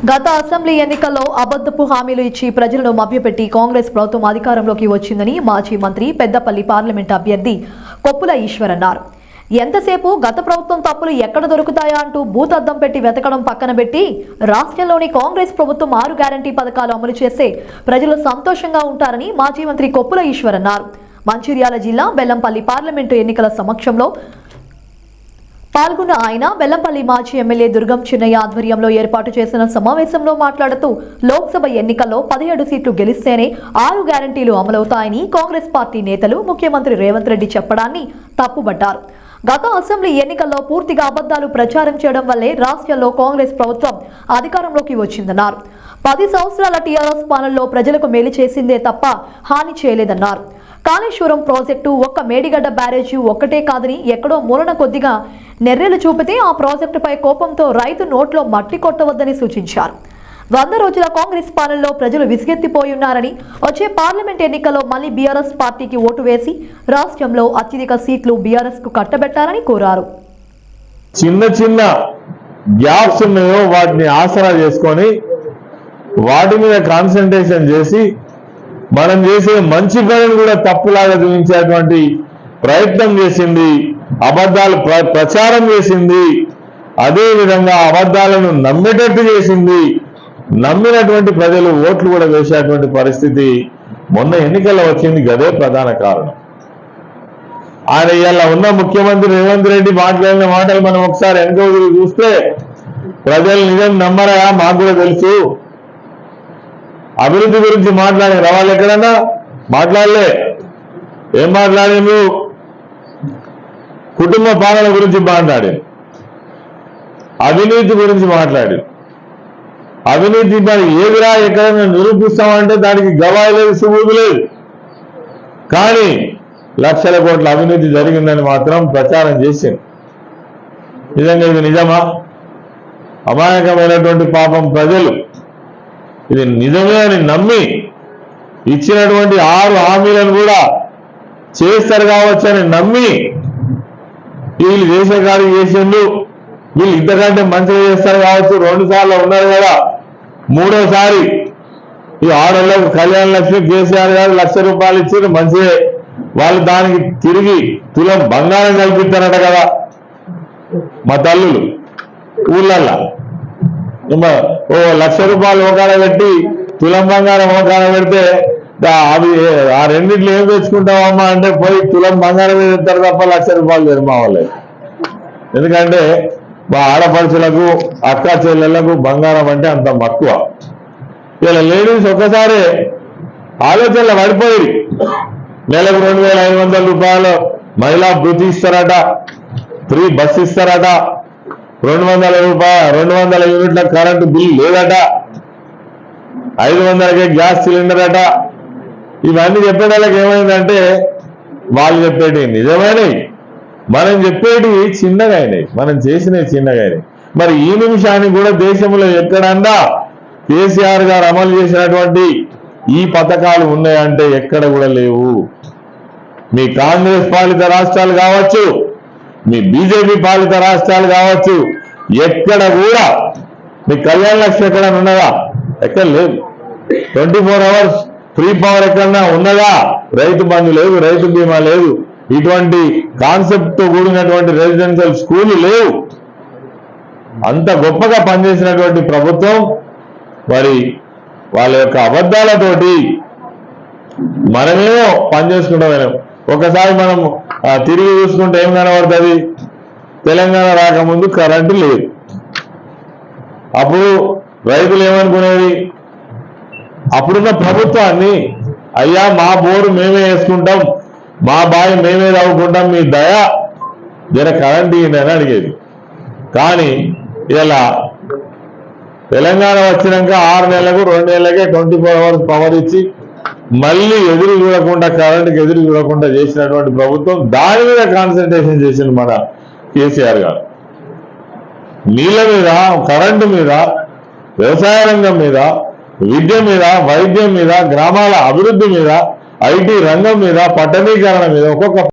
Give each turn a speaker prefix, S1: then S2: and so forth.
S1: గత అసెంబ్లీ ఎన్నికల్లో అబద్ధపు హామీలు ఇచ్చి ప్రజలను మభ్యపెట్టి కాంగ్రెస్ ప్రభుత్వం అధికారంలోకి వచ్చిందని మాజీ మంత్రి పెద్దపల్లి పార్లమెంట్ అభ్యర్థి కొప్పుల ఈశ్వర్ అన్నారు. ఎంతసేపు గత ప్రభుత్వం తప్పులు ఎక్కడ దొరుకుతాయా అంటూ బూత్ అద్దం పెట్టి వెతకడం పక్కన పెట్టి రాష్ట్రంలోని కాంగ్రెస్ ప్రభుత్వం 6 గ్యారంటీ పథకాలు అమలు చేస్తే ప్రజలు సంతోషంగా ఉంటారని మాజీ మంత్రి కొప్పుల ఈశ్వర్ అన్నారు. మంచిర్యాల జిల్లా బెల్లంపల్లి పార్లమెంటు ఎన్నికల సమక్షంలో పాల్గొన్న ఆయన బెల్లంపల్లి మాజీ ఎమ్మెల్యే దుర్గం చిన్నయ్య ఆధ్వర్యంలో ఏర్పాటు చేసిన సమావేశంలో మాట్లాడుతూ లోక్సభ ఎన్నికల్లో 17 సీట్లు గెలిస్తేనే 6 గ్యారంటీలు అమలవుతాయని కాంగ్రెస్ పార్టీ నేతలు ముఖ్యమంత్రి రేవంత్ రెడ్డి చెప్పడాన్ని తప్పుబట్టారు. గత అసెంబ్లీ ఎన్నికల్లో పూర్తిగా అబద్ధాలు ప్రచారం చేయడం వల్లే రాష్ట్రంలో కాంగ్రెస్ ప్రభుత్వం అధికారంలోకి వచ్చిందన్నారు. 10 సంవత్సరాల టీఆర్ఎస్ పాలనలో ప్రజలకు మేలు చేసిందే తప్ప హాని చేయలేదన్నారు. కాళేశ్వరం ప్రాజెక్టు ఒక్క మేడిగడ్డ బ్యారేజీ ఒక్కటే కాదని ఎక్కడో మూలన కొద్దిగా నెర్రెలు చూపితే ఆ ప్రాజెక్టుపై కోపంతో రైతు నోట్లో మట్టి కొట్టవద్దని సూచించారు. 100 రోజుల కాంగ్రెస్ పాలనలో ప్రజలు విసిగెత్తిపోయున్నారని వచ్చే పార్లమెంట్ ఎన్నికల్లో మళ్లీ బీఆర్ఎస్ పార్టీకి ఓటు వేసి రాష్ట్రంలో అత్యధిక సీట్లు బీఆర్ఎస్ కు కట్టబెట్టాలని కోరారు.
S2: చిన్న చిన్న గ్యాప్స్ ఉన్నాయో వాటిని ఆసరా చేసుకొని వాటి మీద కాన్సన్ట్రేషన్ చేసి మనం చేసే మంచి పనిని కూడా తప్పులాగా చూపించేటువంటి ప్రయత్నం చేసింది, అబద్ధాలు ప్రచారం చేసింది, అదేవిధంగా అబద్ధాలను నమ్మేటట్టు చేసింది. నమ్మినటువంటి ప్రజలు ఓట్లు కూడా వేసేటువంటి పరిస్థితి మొన్న ఎన్నికల్లో వచ్చింది. గదే ప్రధాన కారణం. ఆయన ఇలా ఉన్న ముఖ్యమంత్రి రేవంత్ రెడ్డి మాట్లాడిన మాటలు మనం ఒకసారి వెనక చూస్తే ప్రజలు నిజం నమ్మరా మాకు కూడా తెలుసు. అభివృద్ధి గురించి మాట్లాడారు, వాళ్ళు ఎక్కడన్నా మాట్లాడలే. ఏం మాట్లాడారు? కుటుంబ పాలన గురించి మాట్లాడారు, అవినీతి గురించి మాట్లాడారు. అవినీతి మరి ఏదిరా ఎక్కడైనా నిరూపిస్తామంటే దానికి గవాయి లేదు, సుబూతు లేదు. కానీ లక్షల కోట్ల అవినీతి జరిగిందని మాత్రం ప్రచారం చేసింది. నిజంగా ఇది నిజమా? అమాయకమైనటువంటి పాపం ప్రజలు ఇది నిజమే అని నమ్మి ఇచ్చినటువంటి 6 హామీలను కూడా చేస్తారు కావచ్చని నమ్మి వీళ్ళు చేసే కాడికి చేసిండు, వీళ్ళు ఇంతకంటే మంచిగా చేస్తారు కావచ్చు, 2 సార్లు ఉన్నారు కదా, 3వసారి ఈ ఆడవాళ్ళకు కళ్యాణ లక్ష్మి కేసీఆర్ గారు ₹1,00,000 ఇచ్చారు, మంచిదే. వాళ్ళు దానికి తిరిగి తులం బంగారం కల్పిస్తారట కదా మా తల్లులు ఊళ్ళల్లో. ఓ ₹1,00,000 ఒకడ పెట్టి తులం బంగారం ఒకడ పెడితే అవి ఆ రెండింటిలో ఏం తెచ్చుకుంటావమ్మా అంటే పోయి తులం బంగారం మీద ఇస్తారు తప్ప ₹1,00,000 లేరు మా వాళ్ళకి. ఎందుకంటే మా ఆడపడుచులకు అక్క చెల్లెళ్లకు బంగారం అంటే అంత మక్కువ. ఇలా లేడీస్ ఒక్కసారి ఆలోచనలు పడిపోయి నెలకు ₹2,500 మహిళా భృతి ఇస్తారట, ఫ్రీ బస్ ఇస్తారట, 200 యూనిట్ల కరెంటు బిల్ లేదట, 500కే గ్యాస్ సిలిండర్ అట. ఇవన్నీ చెప్పేటాళ్ళకి ఏమైందంటే వాళ్ళు చెప్పేటి నిజమైనవి, మనం చెప్పేటి చిన్నగా అయినాయి, మనం చేసినవి చిన్నగా అయినాయి. మరి ఈ నిమిషానికి కూడా దేశంలో ఎక్కడన్నా కేసీఆర్ గారు అమలు చేసినటువంటి ఈ పథకాలు ఉన్నాయంటే ఎక్కడ కూడా లేవు. మీ కాంగ్రెస్ పాలిత రాష్ట్రాలు కావచ్చు, మీ బీజేపీ పాలిత రాష్ట్రాలు కావచ్చు, ఎక్కడ కూడా మీ కళ్యాణ లక్ష్మి ఎక్కడన్నా ఉన్నదా? ఎక్కడ లేదు. 24 hours ఫ్రీ పవర్ ఎక్కడన్నా ఉన్నదా? రైతు బంధు లేదు, రైతు బీమా లేదు, ఇటువంటి కాన్సెప్ట్ తో కూడినటువంటి రెసిడెన్షియల్ స్కూల్ లేవు. అంత గొప్పగా పనిచేసినటువంటి ప్రభుత్వం మరి వాళ్ళ యొక్క అబద్ధాలతోటి మనమేమో పనిచేసుకుంటాం. ఒకసారి మనం తిరిగి చూసుకుంటే ఏం కనబడుతుంది? తెలంగాణ రాకముందు కరెంటు లేదు. అప్పుడు రైతులు ఏమనుకునేది? అప్పుడున్న ప్రభుత్వాన్ని, అయ్యా మా బోరు మేమే వేసుకుంటాం, మా బావి మేమే తవ్వుకుంటాం, మీ దయ జర కరెంట్ ఇయ్యండి అని అడిగేది. కానీ ఇలా తెలంగాణ వచ్చినాక 6 నెలలకు 2 నెలలకే 24 hours పవర్ ఇచ్చి మళ్ళీ ఎదురు చూడకుండా, కరెంటుకి ఎదురు చూడకుండా చేసినటువంటి ప్రభుత్వం. దాని మీద కాన్సన్ట్రేషన్ చేసింది మన కేసీఆర్ గారు. నీళ్ళ మీద, కరెంటు మీద, వ్యవసాయ రంగం మీద, విద్య మీద, వైద్యం మీద, గ్రామాల అభివృద్ధి మీద, ఐటీ రంగం మీద, పట్టణీకరణ మీద ఒక్కొక్క